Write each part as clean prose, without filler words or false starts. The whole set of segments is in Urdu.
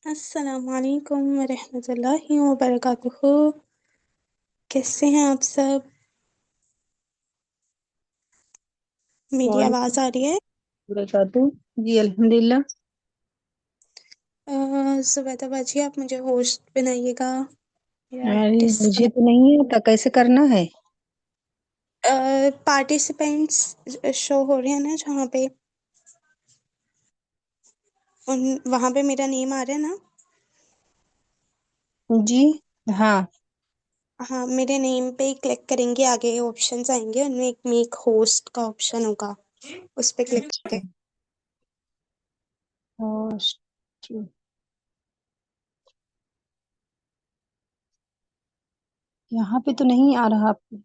السلام علیکم ورحمۃ اللہ وبرکاتہ۔ کیسے ہیں آپ سب؟ میری وعلیکم آواز آ رہی ہے؟ وبرکاتہ۔ جی الحمدللہ۔ زبیدہ باجی آپ مجھے ہوسٹ بنائیے گا یا ارے مجھے تو نہیں آتا کیسے کرنا ہے۔ پارٹیسپینٹس شو ہو رہے ہیں نا جہاں پہ وہاں پہ میرا نیم آ رہا ہے نا؟ جی ہاں ہاں، میرے نیم پہ ہی کلک کریں گے، آگے آپشنز آئیں گے، ان میں ایک میک ہوسٹ کا آپشن ہوگا، اس پہ کلک کریں۔ ہوسٹ، یہاں پہ تو نہیں آ رہا آپ کو۔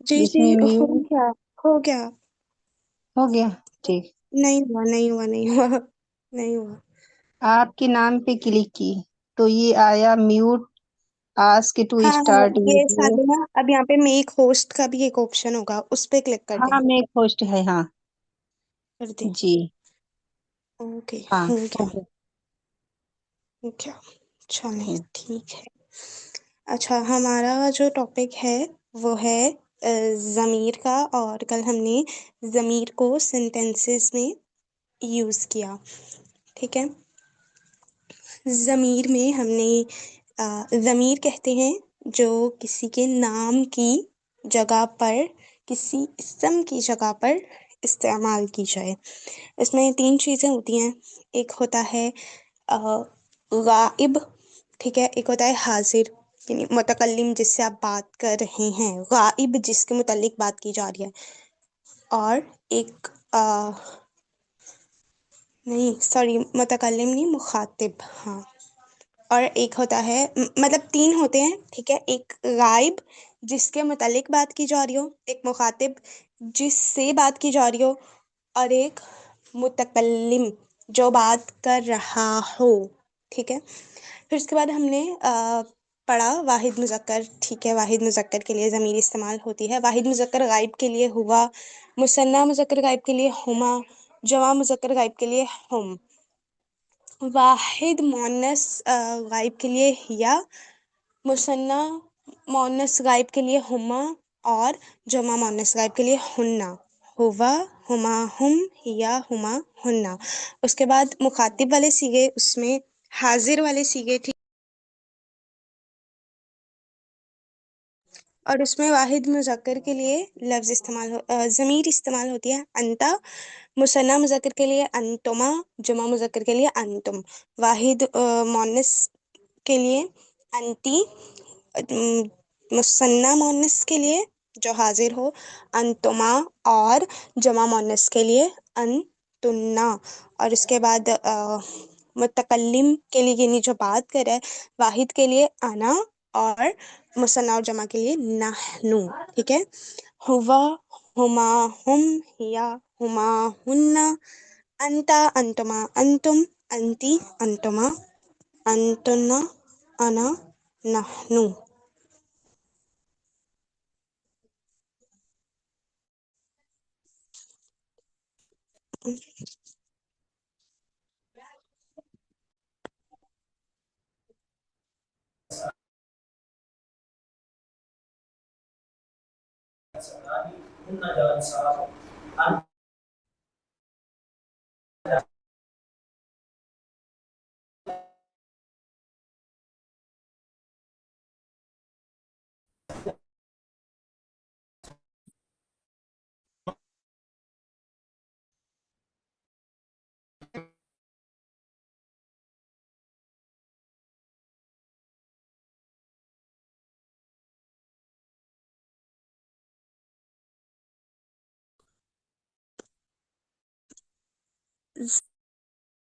جی اس جی میں ہو میوٹ گیا، ہو گیا۔ ہو گیا، ٹھیک۔ نہیں ہوا نہیں ہوا نہیں ہوا نہیں ہوا۔ آپ کے نام پہ کلک کی تو یہ آیا میوٹ آسک ٹو ہاں ہاں، اسٹارٹ یہ ویڈیو۔ سارے نا اب یہاں پہ میک ہوسٹ کا بھی ایک آپشن ہوگا، اس پہ کلک کر دیں، ہاں میک ہوسٹ ہے، ہاں کر دیں۔ جی اوکے، ہاں ہو ہو گیا گیا۔ ہو گیا، چلیں ٹھیک ہے۔ اچھا، ہمارا جو ٹاپک ہے وہ ہے ضمیر کا، اور کل ہم نے ضمیر کو سینٹینسز میں یوز کیا، ٹھیک ہے۔ ضمیر میں ہم نے ضمیر کہتے ہیں جو کسی کے نام کی جگہ پر، کسی اسم کی جگہ پر استعمال کی جائے۔ اس میں 3 چیزیں ہوتی ہیں، ایک ہوتا ہے غائب، ٹھیک ہے، ایک ہوتا ہے حاضر یعنی متکلم جس سے آپ بات کر رہے ہیں، غائب جس کے متعلق بات کی جا رہی ہے، اور ایک نہیں سوری متکلم نہیں، مخاطب، ہاں۔ اور ایک ہوتا ہے مطلب 3 ہوتے ہیں، ٹھیک ہے، ایک غائب جس کے متعلق بات کی جا رہی ہو، ایک مخاطب جس سے بات کی جا رہی ہو، اور ایک متکلم جو بات کر رہا ہو، ٹھیک ہے۔ پھر اس کے بعد ہم نے پڑھا واحد مذکر، ٹھیک ہے، واحد مذکر کے لیے ضمیر استعمال ہوتی ہے، واحد مذکر غائب کے لیے ہوا، مثنیٰ مذکر غائب کے لیے ہما، جمع مذکر غائب کے لیے ہم، واحد مؤنث غائب کے لیے ہیا، مثنیٰ مؤنث غائب کے لیے ہما، اور جمع مؤنث غائب کے لیے ہننا، ہوا، ہما، ہم، ہیا، ہما، ہننا۔ اس کے بعد مخاطب والے صیغے، اس میں حاضر والے صیغے تھی، اور اس میں واحد مذکر کے لیے لفظ ضمیر استعمال ہوتی ہے انتا، مثنیٰ مذکر کے لیے انتما، جمع مذکر کے لیے انتم، واحد مؤنث کے لیے انتی، مثنیٰ مؤنث کے لیے جو حاضر ہو انتما، اور جمع مؤنث کے لیے انتنا۔ اور اس کے بعد متکلم کے لیے یعنی جو بات کرے واحد کے لیے انا، اور مثنیٰ اور جمع کے لیے نحنو، ٹھیک ہے۔ ہوا، ہما، ہم، ہیا، ہما، ہننا، انتا، انتما، انتم، انتی، انتما، انتنا، انا، نحنو۔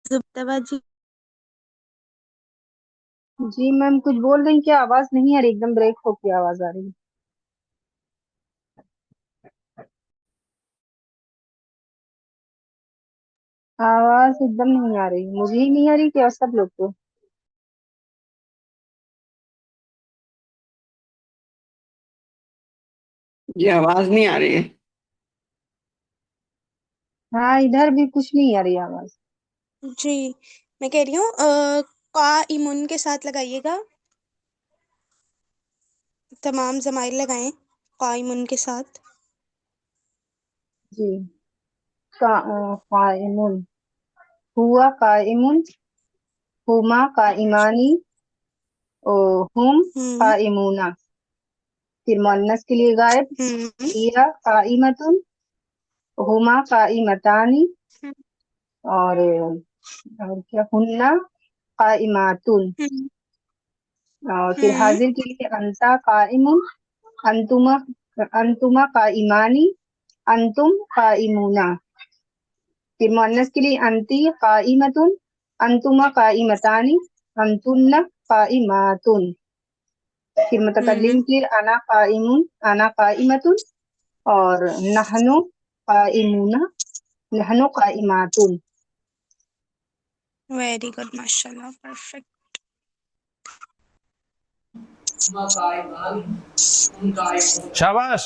زبدہ جی جی میم کچھ بول رہی ہیں کیا؟ آواز نہیں آ رہی، ایک دم بریک ہو کے آواز آ رہی ہے۔ آواز ایک دم نہیں آ رہی، مجھے ہی نہیں آ رہی کیا سب لوگ کو؟ جی آواز نہیں آ رہی ہے۔ ہاں ادھر بھی کچھ نہیں آ رہی آواز۔ جی میں کہہ رہی ہوں قائمن کے ساتھ لگائیے گا، تمام ضمائر لگائیں قائمن کے ساتھ. جی قائمون، ہوا قائمون، ہما قائمانی، ہم ہم قائمونا. پھر مؤنث کے لیے غائب، ہم ہیا قائمتن، ہما قائمتانی، اور کیا ہننا قائماتن. ہم اور پھر ہم حاضر کے لیے انتا قائمن، انتما قائمانی، انتم قائمونا. پھر مؤنث کے لیے انتی قائمتن، انتما قائمتانی، انتن قائماتن. پھر متکلم کے لیے انا قائمون، انا قائمتن، اور نحنو قائمون، نحنو قائماتن. ویری گڈ، ماشاء اللہ، پرفیکٹ. شاباش.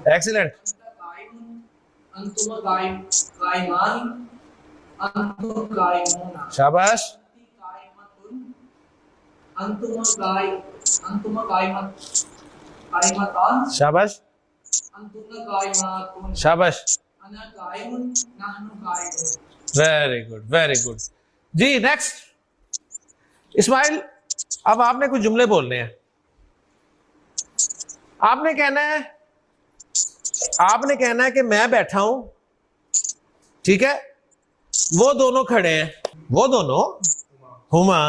ایکسیلنٹ. شاباش. شاباش. شاباش. Very good, very good. جی نیکسٹ اسماعیل، اب آپ نے کچھ جملے بولنے ہیں. آپ نے کہنا ہے کہ میں بیٹھا ہوں، ٹھیک ہے، وہ دونوں کھڑے ہیں، وہ دونوں ہما.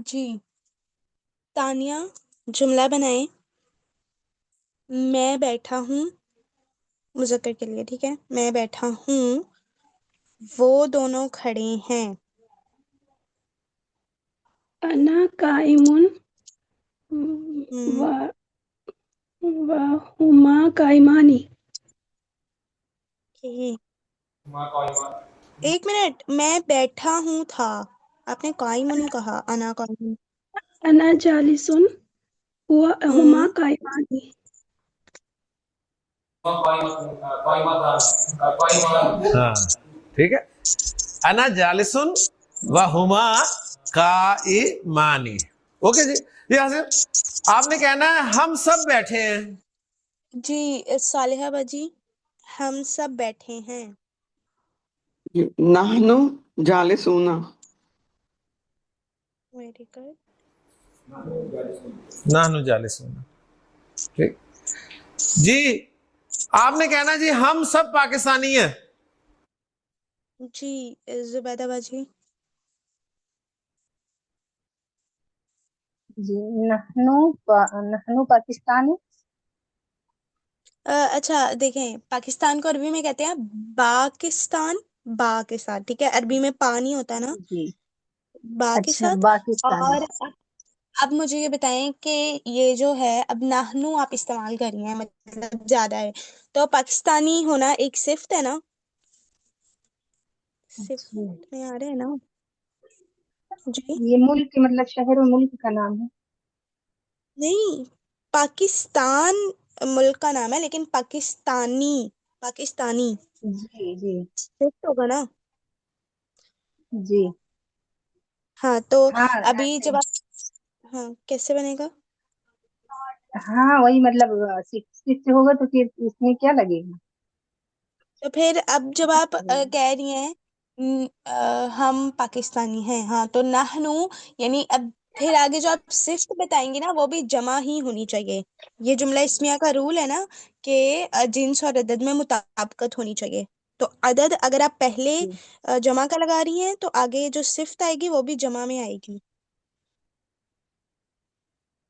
جی تانیہ جملہ بنائیں. میں بیٹھا ہوں، مذکر کے لیے، ٹھیک ہے، میں بیٹھا ہوں، وہ دونوں کھڑے ہیں. انا قائمون ہم وہما قائمانی. ایک منٹ، میں بیٹھا ہوں تھا، آپ نے قائمن کہا، انا قائمن. انا جالسون ہما ہم قائمانی. ہاں ٹھیک ہے. انا جالسن و ہما قائمانی. اوکے جی. جی حاضر، آپ نے کہنا ہے ہم سب بیٹھے ہیں. جی صالحہ باجی، ہم سب بیٹھے ہیں. نحنو جالسونا. Very good. نحن جالسون. ٹھیک جی. آپ نے کہنا جی ہم سب پاکستانی ہیں. جی زبیدہ باجی. جی نحنو پاکستانی. اچھا دیکھیں، پاکستان کو عربی میں کہتے ہیں باکستان، با کے ساتھ، ٹھیک ہے، عربی میں پا نہیں ہوتا نا، جی با کے اچھا ساتھ. پاکستانی. اور اب مجھے یہ بتائیں کہ یہ جو ہے اب نحنو آپ استعمال کر رہی ہیں، مطلب زیادہ ہے، تو پاکستانی ہونا ایک صفت ہے نا، جی صفت میں آ رہے ہیں نا. جی یہ ملک مطلب شہر و ملک کا نام ہے. نہیں، پاکستان ملک کا نام ہے، لیکن پاکستانی جی جی صفت ہوگا نا. جی ہاں تو ہاں ابھی جب آپ، ہاں کیسے بنے گا؟ ہاں وہی مطلب صفت ہوگا تو پھر اس میں کیا لگے گا. تو پھر اب جب آپ کہہ رہی ہیں ہم پاکستانی ہیں، ہاں تو نحنو، یعنی اب پھر آگے جو آپ صفت بتائیں گی نا وہ بھی جمع ہی ہونی چاہیے. یہ جملہ اسمیہ کا رول ہے نا کہ جنس اور عدد میں مطابقت ہونی چاہیے. تو عدد اگر آپ پہلے جی جمع کا لگا رہی ہیں تو آگے جو صفت آئے گی وہ بھی جمع میں آئے گی.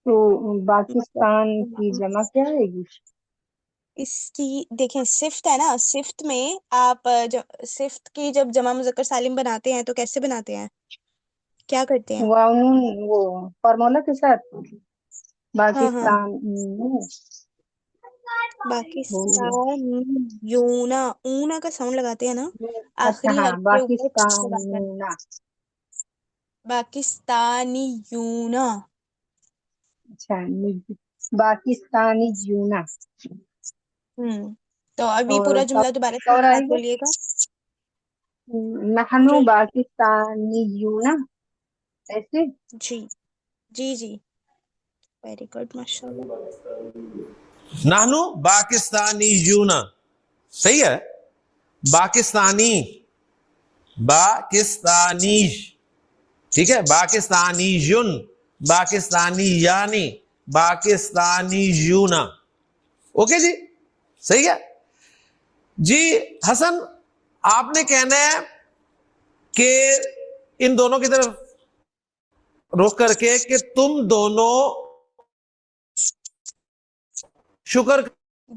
تو پاکستان کی مطلب جمع کیا آئے گی. اس کی دیکھیں، صفت ہے نا، صفت میں آپ صفت کی جب جمع مذکر سالم بناتے ہیں تو کیسے بناتے ہیں، کیا کرتے ہیں؟ وہ فارمولا کے ساتھ ہاں ہاں، پاکستان. پاکستان یونا، اونا کا ساؤنڈ لگاتے ہیں نا اچھا آخری ہاں حرف کے اوپر پاکستان لگا کر. پاکستانی یونا. اچھا پاکستانی جونا. تو ابھی اور پورا جملہ دوبارہ سے اور میرے آئے ساتھ گا بولیے گا. نحنو جو پاکستانیون، ایسے. جی جی جی ویری گڈ ماشاء اللہ. نحنو پاکستانی یونا، صحیح ہے. پاکستانی، پاکستانی، ٹھیک ہے. پاکستانی یون، پاکستانی یعنی، پاکستانی یونا. اوکے جی، صحیح ہے جی. حسن آپ نے کہنا ہے کہ ان دونوں کی طرف رخ کر کے کہ تم دونوں شکر.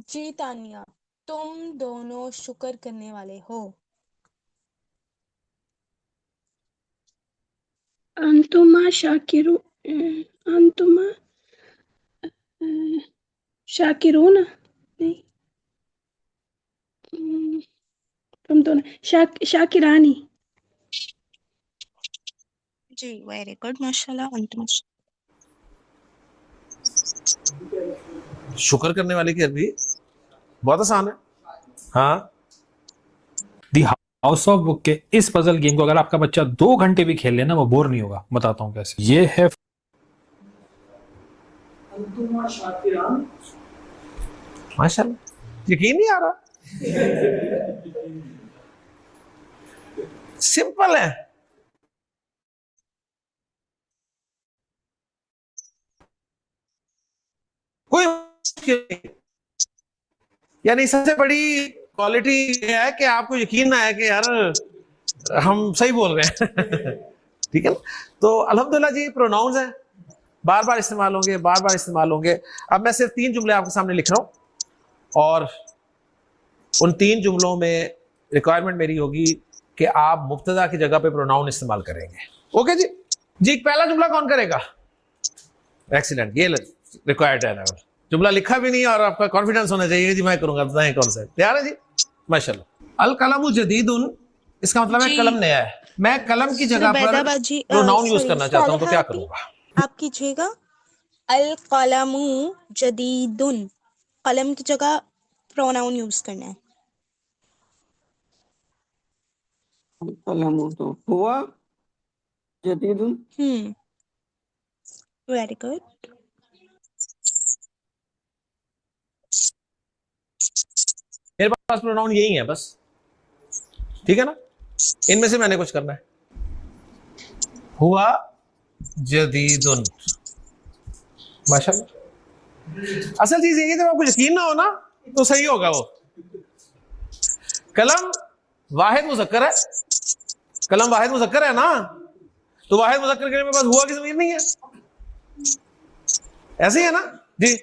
جی تانیہ، تم دونوں شکر کرنے والے ہو. انتما شاکرو انتما شاکرون نہیں تم دونوں شاکرانی. جی ویری گڈ ماشاء اللہ. انتم شکر کرنے والے کی عربی بہت آسان ہے. ہاں دی ہاؤس آف بک کے اس پزل گیم کو اگر آپ کا بچہ 2 گھنٹے بھی کھیل لینا وہ بور نہیں ہوگا. بتاتا ہوں کیسے. یہ ہے ماشاء اللہ، یقین نہیں آ رہا. سمپل ہے. کوئی مشکل نہیں. یعنی سب سے بڑی کوالٹی یہ ہے کہ آپ کو یقین نہ ہے کہ یار ہم صحیح بول رہے ہیں. ٹھیک ہے نا. تو الحمدللہ جی پروناؤنز ہیں، بار بار استعمال ہوں گے، بار بار استعمال ہوں گے. اب میں صرف 3 جملے آپ کے سامنے لکھ رہا ہوں اور ان 3 جملوں میں ریکوائرمنٹ میری ہوگی کہ آپ مبتدا کی جگہ پہ پروناؤن استعمال کریں گے. اوکے جی. جی پہلا جملہ کون کرے گا؟ ایکسیلنٹ، یہ ریکوائرڈ ہے. جملہ لکھا بھی نہیں اور آپ کا کانفیڈنس ہونا چاہیے جی میں کروں گا. بتائیں کون سا ہے؟ تیار ہے جی؟ ماشاء اللہ. القلم جدید، اس کا مطلب ہے جی قلم نیا ہے. میں قلم کی جگہ پر زبیدہ باجی پروناؤن یوز سوری کرنا چاہتا ہوں تو صالحہ کیا کروں گا؟ آپ کیجیے گا القلم جدید. قلم کی جگہ پروناؤن یوز کرنا ہے. القلم تو ہوا جدید. Very good. میرے پاس پروناؤن یہی ہے بس. ٹھیک ہے نا. ان میں سے میں نے کچھ کرنا ہے. ہوا جدید. ماشاء اللہ. اصل چیز یہ ہے جب آپ کو یقین نہ ہو نا تو صحیح ہوگا. وہ قلم واحد مذکر ہے، قلم واحد مذکر ہے نا، تو واحد مذکر کے لیے میرے پاس ہوا کی ضمیر نہیں ہے. ایسے ہی ہے نا جی؟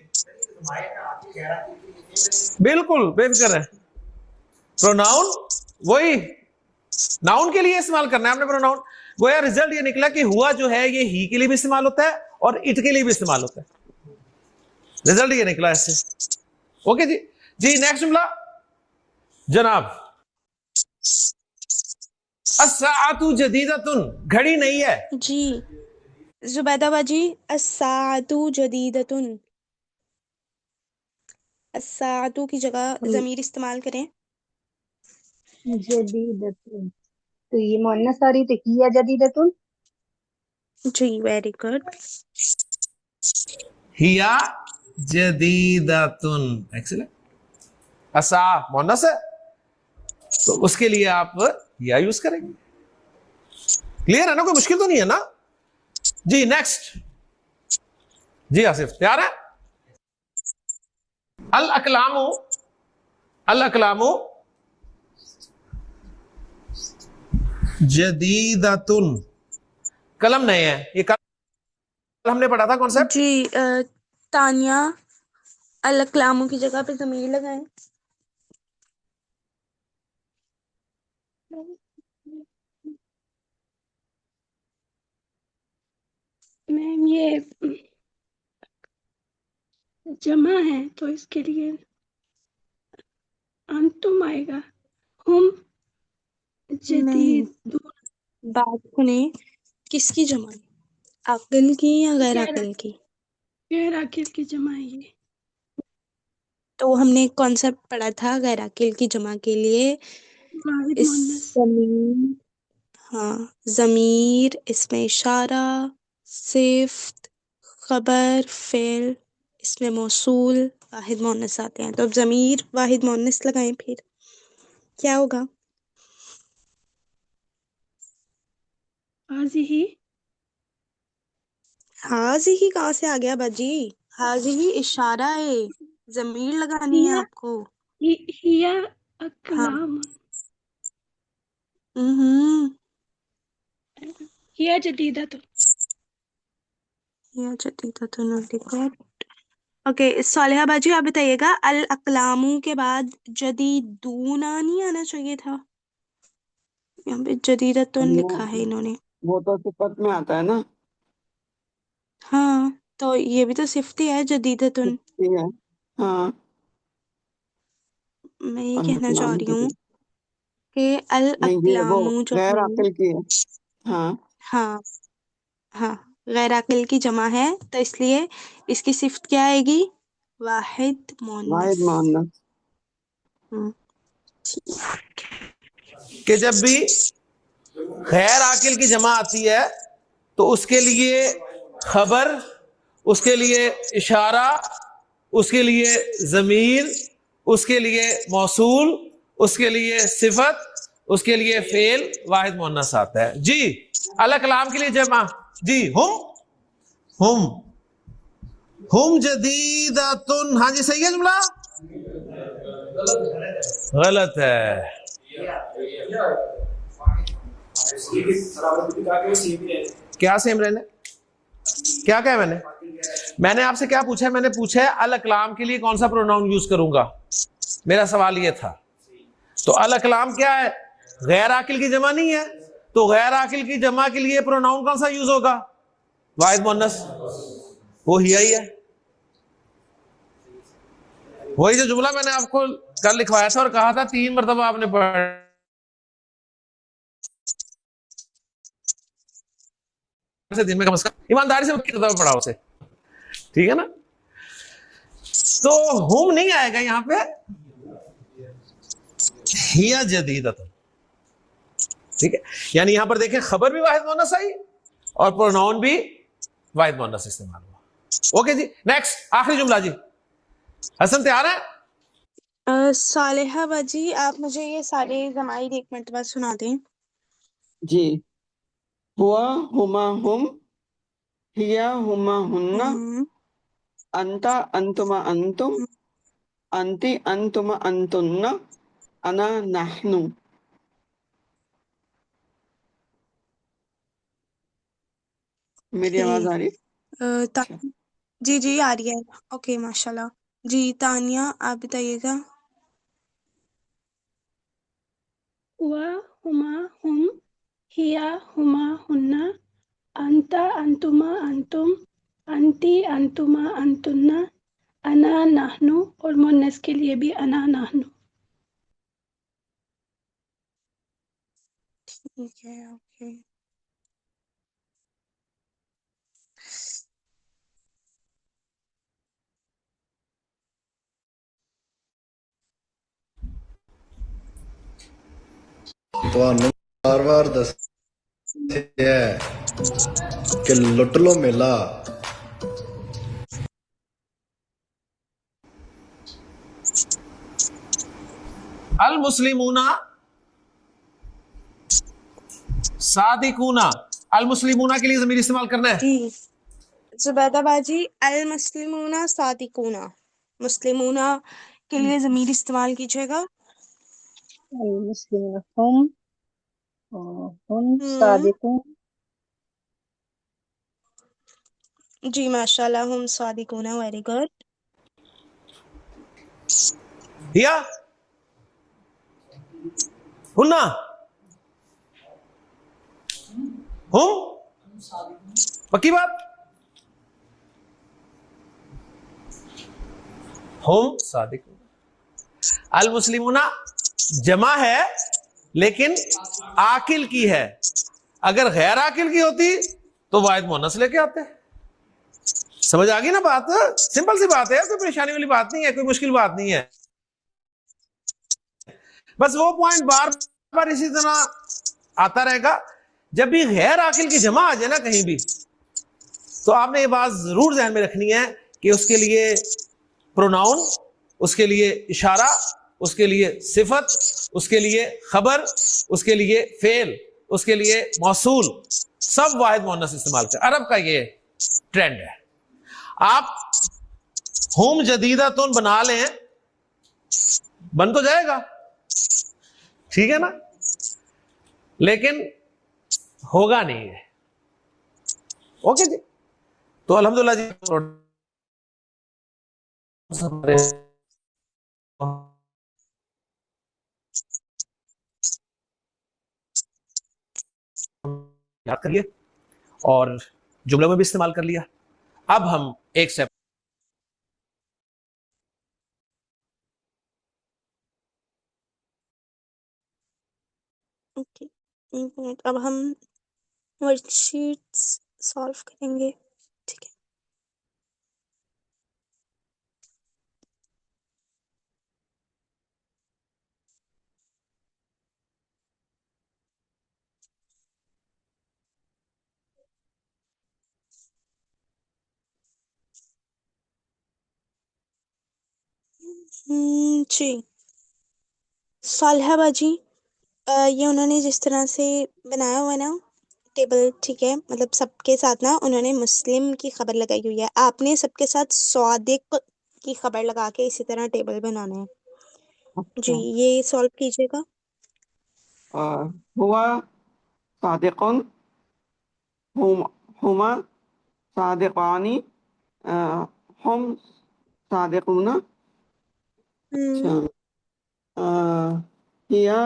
بالکل بے فکر ہے. پروناؤن وہی ناؤن کے لیے استعمال کرنا ہے آپ نے پروناؤن. گویا ریزلٹ یہ نکلا کہ ہوا جو ہے یہ ہی کے لیے بھی استعمال ہوتا ہے اور اٹ کے لیے بھی استعمال ہوتا ہے. ریزلٹ یہ نکلا اس سے. اوکے جی. جی نیکسٹ جملہ جناب. الساعۃ جدیدۃ، گھڑی نہیں ہے. جی زبیدہ باجی الساعۃ جدیدۃ. الساعۃ کی جگہ ضمیر استعمال کریں. جدیدتون، تو یہ مؤنث آ رہی تو ہی جدیدتون. جی ویری گڈ. ہیا جدیدۃ. ایکسلنٹ. السا مؤنث ہے تو اس کے لیے آپ یا یوز کریں گے. کلیئر ہے نا؟ کوئی مشکل تو نہیں ہے نا جی؟ نیکسٹ جی آصف تیار ہے؟ الاقلام، الاقلام جدیدۃ، قلم نئے ہیں. یہ کل ہم نے پڑھا تھا کانسیپٹ. جی تانیہ الاقلام کی جگہ پہ ضمیر لگائیں. میم یہ جمع ہے تو اس کے لیے انتم آئے گا. ہم نہیں، جدید بات سنیں. کس کی جمع؟ عقل کی یا غیر عقل کی؟ غیر عاقل کی جمع ہے یہ. تو ہم نے کانسیپٹ پڑھا تھا غیر عاقل کی جمع کے لیے واحد اس مؤنث. ہاں ضمیر، اس میں اشارہ، صفت، خبر، فعل، اس میں موصول، واحد مؤنث آتے ہیں. تو اب ضمیر واحد مؤنث لگائیں، پھر کیا ہوگا؟ هذه. حاضی کہاں سے آ گیا باجی؟ حاضی اشارہ ہے، ضمیر لگانی ہے هي آپ کو. هي ہاں أقلام. ہوں هي جديدة. یہ جدیدۃ النقاط. اوکے صالحہ باجی آپ بتائیے گا، الاقلام کے بعد جدیدون نہیں آنا چاہیے تھا؟ یہاں پہ جدیدتن لکھا ہے انہوں نے. وہ تو صفت میں آتا ہے نا. ہاں تو یہ بھی تو صفت ہی ہے جدیدتن. ٹھیک ہے. ہاں میں یہ کہنا چاہ الاقلام رہی ہوں جدید. کہ نہیں یہ وہ الاقلام جو غیر ہے، عاقل کی ہے. ہاں ہاں ہاں غیر عاقل کی جمع ہے، تو اس لیے اس کی صفت کیا آئے گی؟ واحد واحد مؤنث. مؤنث. ہم، کہ جب بھی غیر عاقل کی جمع آتی ہے تو اس کے لیے خبر، اس کے لیے اشارہ، اس کے لیے ضمیر، اس کے لیے موصول، اس کے لیے صفت، اس کے لیے فعل واحد مؤنث آتا ہے. جی الاقلام کے لیے جمع، جی ہم جدیدتن. ہاں جی صحیح ہے جملہ؟ غلط ہے. کیا سیم رہنے؟ کیا کہا میں نے آپ سے کیا پوچھا ہے؟ میں نے پوچھا ہے الاقلام کے لیے کون سا پروناؤن یوز کروں گا، میرا سوال یہ تھا. تو الاقلام کیا ہے؟ غیر عاقل کی جمع نہیں ہے، تو غیر عاقل کی جمع کے لیے پروناؤن کون سا یوز ہوگا؟ واحد مؤنث. وہ ہی ہے، وہی جو جملہ میں نے آپ کو کل لکھوایا تھا اور کہا تھا 3 مرتبہ آپ نے پڑھا دن میں کم از کم، ایمانداری سے کتاب پڑھا اسے. ٹھیک ہے نا؟ تو ہم نہیں آئے گا یہاں پہ، ہیا جدیدت. ٹھیک ہے، یعنی یہاں پر دیکھیں خبر بھی واحد مؤنث آئی اور پروناؤن بھی واحد مؤنث استعمال ہوا. اوکے جی نیکسٹ آخری جملہ. جی حسن تیار ہے؟ صالحہ باجی آپ مجھے یہ سارے ضمائر ایک مرتبہ سنا دیں. جی. ہوا ہما ہم، ہیا ہما ہن، ہم، انتا انتما انتم، انتی انتما انتن، انا نحنو. میری آواز آ رہی؟ جی جی آ رہی ہے. اوکے ماشاء اللہ. جی تانیہ آپ بتائیے گا. وهما هم، هي هما هن، أنت أنتما أنتم، أنتِ أنتما أنتن، أنا نحن. اور مؤنث کے لیے بھی أنا نحن. ٹھیک ہے اوکے. ਤੁਹਾਨੂੰ ਵਾਰ-ਵਾਰ ਦੱਸਿਆ ਹੈ ਕਿ ਲੁੱਟ ਲੋ ਮੇਲਾ. المسلمون صادقون. المسلمون کے لیے ضمیر استعمال کرنا ہے. جی زبیدہ باجی المسلمون صادقون، مسلمون کے لیے ضمیر استعمال کیجیے گا. المسلمون هم هم ہم، صادقون. جی ماشاء اللہ ہم صادقون. Very good. یا ہننا ہم پکی بات. ہم صادقون. المسلمون جمع ہے لیکن عاقل کی ہے، اگر غیر عاقل کی ہوتی تو واحد مؤنث لے کے آتے. سمجھ آ گئی نا بات؟ سمپل سی بات ہے، کوئی پریشانی والی بات نہیں ہے، کوئی مشکل بات نہیں ہے، بس وہ پوائنٹ بار بار اسی طرح آتا رہے گا. جب بھی غیر عاقل کی جمع آ جائے نا کہیں بھی، تو آپ نے یہ بات ضرور ذہن میں رکھنی ہے کہ اس کے لیے پروناؤن، اس کے لیے اشارہ، اس کے لیے صفت، اس کے لیے خبر، اس کے لیے فعل، اس کے لیے موصول، سب واحد مؤنث استعمال کر. عرب کا یہ ٹرینڈ ہے. آپ ہوم جدیدہ تون بنا لیں، بن تو جائے گا، ٹھیک ہے نا، لیکن ہوگا نہیں ہے. اوکے جی، تو الحمدللہ جی یاد کریے اور جملوں میں بھی استعمال کر لیا. اب ہم ایک سٹیپ اوکے، ایک منٹ، اب ہم ورک شیٹس سالو کریں گے. ٹھیک ہے. جی صالحہ باجی، یہ انہوں نے جس طرح سے بنایا ہوا ہے نا ٹیبل، ٹھیک ہے، مطلب سب کے ساتھ نا انہوں نے مسلم کی خبر لگائی ہوئی ہے. آپ نے سب کے ساتھ صادق کی خبر لگا کے اسی طرح ٹیبل بنانا ہے. جی یہ سالو کیجیے گا. ہوا صادقون، ہما صادقانی، ہم صادقون. اچھا، ہیا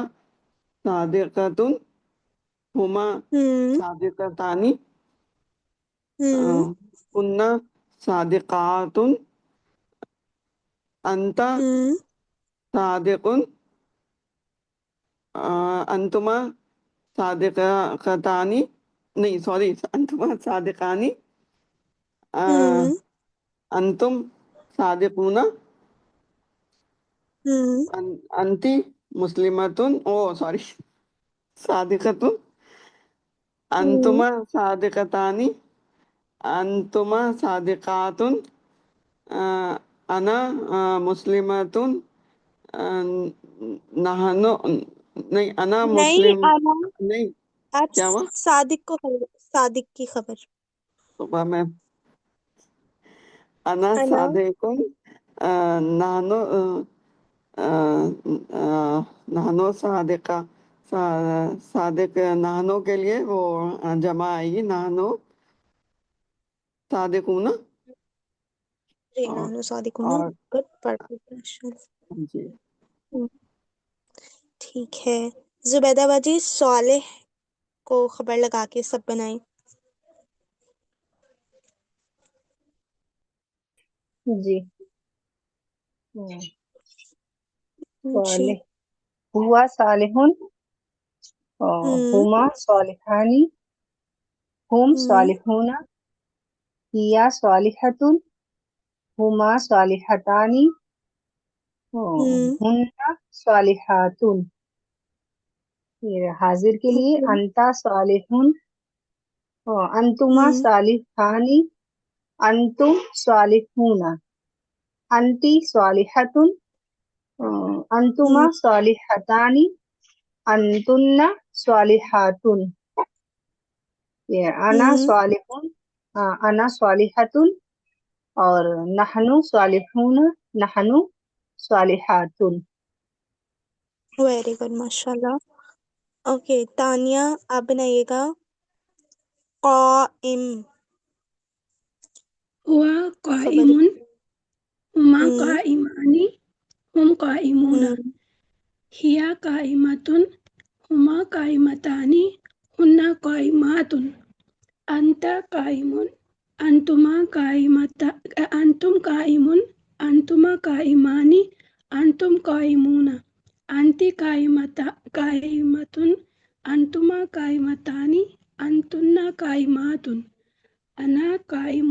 صادقتن، ہما ہوں صادقتانی، ہوں کننا صادقاتن، انت ہوں صادقن، انتما صادقتانی، نہیں سوری، انتما صادقانی، ہوں انتم صادقون، ہوں انتی مسلمتن، او سوری صادقتن، ہوں انتما صادقتانی، انتما صادقاتن، انا مسلمتن، نحنو، نہیں انا نہیں، مسلم، آنا نہیں آپ کیا ہوا؟ صادق کو صادق کی خبر. صبح میں انا انا صادقن، نحنو، نحنو صادقہ، صادق نحنو کے لیے وہ جمع آئے گی، نحنو صادقون. جی اور نانو صادقون. اور گڈ، پرفیکٹ. جی ٹھیک ہے. زبیدہ باجی صالح کو خبر لگا کے سب بنائیں. جی. جی. صالح، ہوا صالحون، ہوں ہما صالحانی، ہم ہوں صالحون، ہیا صالحتن، ہما صالحتانی، ہوں ہن صالحاتن. یہ حاضر کے لیے اوکے. انتا صالحون، انتما ہوں صالحانی، انتم صالحون، انتی صالحتن، انتما ہوں صالحتانی، انتن صالحاتن. یہ انا ہوں صالحون، انا صالحتن، اور نحنو صالحون، نحنو صالحاتن. ویری گڈ، ماشاء اللہ. اوکے تانیہ، آپ بنائیے گا قائم ہوا خبر. قائم، ہما ہوں قائمانی، ہم قائمون، ہوں ہیا قائمتن، ہما قائمتانی، ہن قائمات، انت قائم، انتما انتم قائمون، انتما قائمانی، انتم قائمون، انتی قائمتن، انتما قائمتانی، انتن قائمات، انا قائم،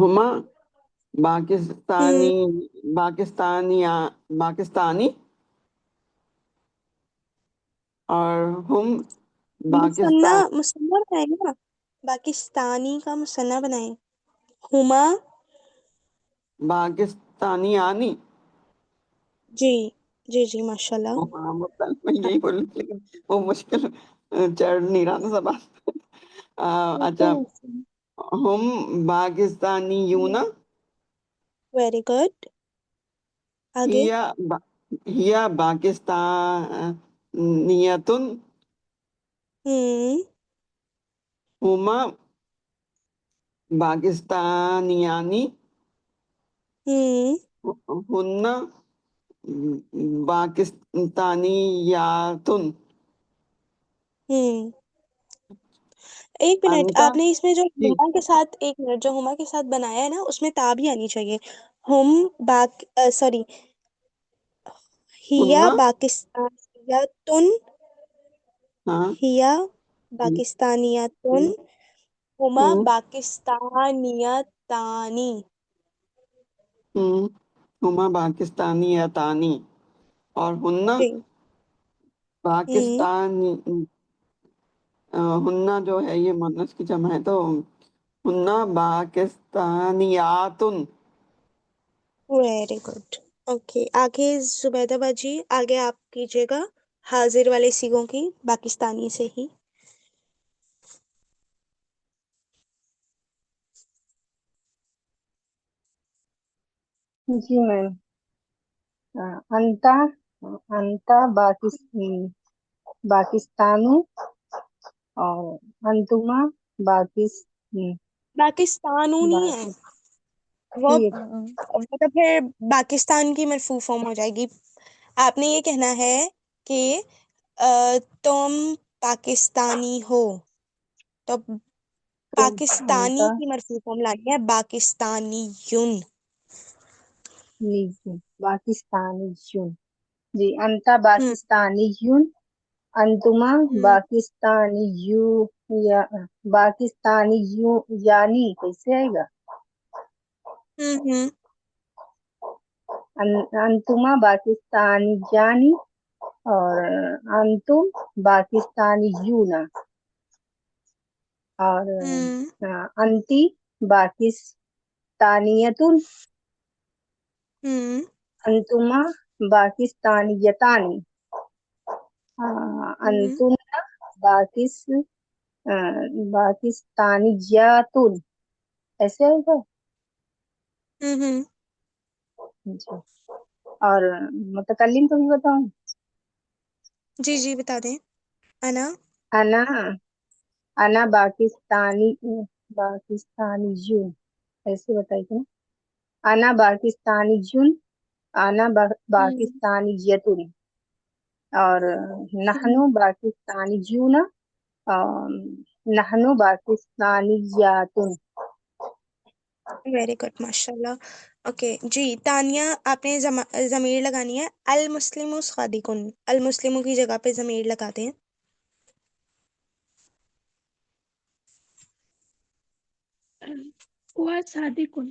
ہما باکستانی باکستانی اور ہم مثنیٰ پاکستان مثنیٰ بنائیں نا، پاکستانی کا مثنیٰ بنائیں. ہما. پاکستانی آنی. جی جی جی ماشاء اللہ. میں یہی بولوں لیکن وہ مشکل چڑھ نہیں رہا تھا زبان پہ۔ اچھا، ہم پاکستانی یون ویری گڈ. آگے. ہیا پاکستانیتن ہوں ہما پاکستانیانی ہوں ہن پاکستانیاتن. ہوں ایک منٹ، انتا آپ نے اس میں جو جی ہما کے ساتھ، ایک منٹ، جو ہما کے ساتھ بنایا ہے نا، اس میں تا بھی آنی چاہیے. ہم سوری، ہیا ہن پاکستانیتن، ہاں ہیا پاکستانیتن، ہما ہوں پاکستانیتانی. ہما پاکستانیتانی اور ہن جی. ہوں پاکستان. ہننا جو ہے یہ مؤنث کی جمع ہے، تو ہننا پاکستانیاتن. Very good. اوکے، آگے زبیدہ باجی، آگے آپ کیجیے گا حاضر والے سیگوں کی پاکستانی سے ہی. جی میم. انتا انتا پاکستانو اور انتما پاکستانونی ہے وہ، ٹھیک. تو پھر پاکستان کی مرفوع فارم ہو جائے گی. آپ نے یہ کہنا ہے کہ تم پاکستانی ہو، تو تم پاکستانی انتا کی مرفوع فارم لانی ہے پاکستانی یون. پاکستانی یون. جی. انتا ہوں پاکستانی یون، انتما ہوں پاکستانی پاکستانی یعنی کیسے آئے گا؟ ہوں انتما پاکستانی یعنی اور انتم پاکستانی یونا اور ہوں انتی پاکستانیتن، ہوں انتما پاکستانیتانی، ہوں انتن پاکستانیاتن. ایسے ہوگا. ہوں جی. اور متکلم کو بھی بتاؤں. جی جی بتا دیں. انا. انا پاکستانی یون. ایسے بتائیے. انا پاکستانی یون، انا ہوں پاکستانی یتن اور نحنو پاکستانی یون، نحنو پاکستانی یاتن. ویری گڈ ماشاء اللہ. اوکے جی، تانیہ آپ نے ضمیر لگانی ہے. المسلم صادقن، المسلموں کی جگہ پہ ضمیر لگا دیں. ہوا صادقن.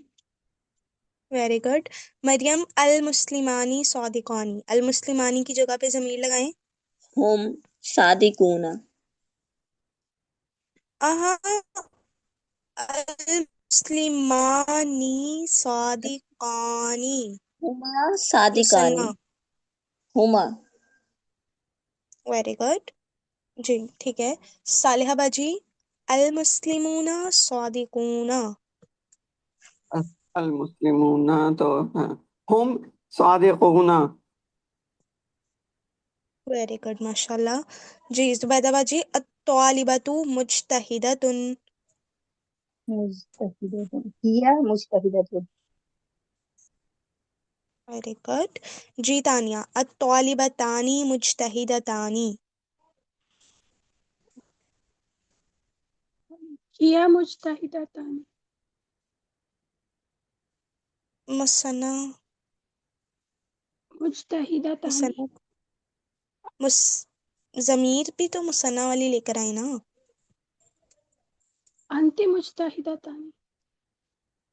Very good. مریم المسلمانی صادقانی، المسلمانی کی جگہ پہ ضمیر لگائیں. ہم صادقون. المسلمانی صادقانی. ہما صادقانی. مثنیٰ. ہما. Very good. جی ٹھیک ہے. صالحہ باجی، المسلمون صادقون. المسلمون تو ہم صادقون. ویری گڈ ماشاء اللہ. جی زبیدہ باجی، الطالبۃ مجتہدۃ. مجتہدتن، ہیا مجتہدتن. Very good. جی تانیہ، الطالبتان مجتہدتان. کیا مجتہدتان. مثنیٰ. مجتہدتان. مثنیٰ ضمیر بھی تو مثنیٰ والی لے کر آئے نا. انت مجتہدتان.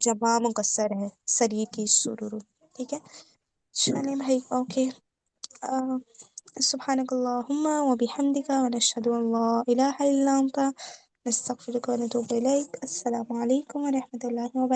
جمع مکسر ہے، سریر کی سرور. ٹھیک ہے، چلیں بھائی، اوکے. سبحانك اللهم وبحمدك ونشهد أن لا إله إلا أنت نستغفرك ونتوب إليك. السلام عليكم ورحمة الله وبركاته.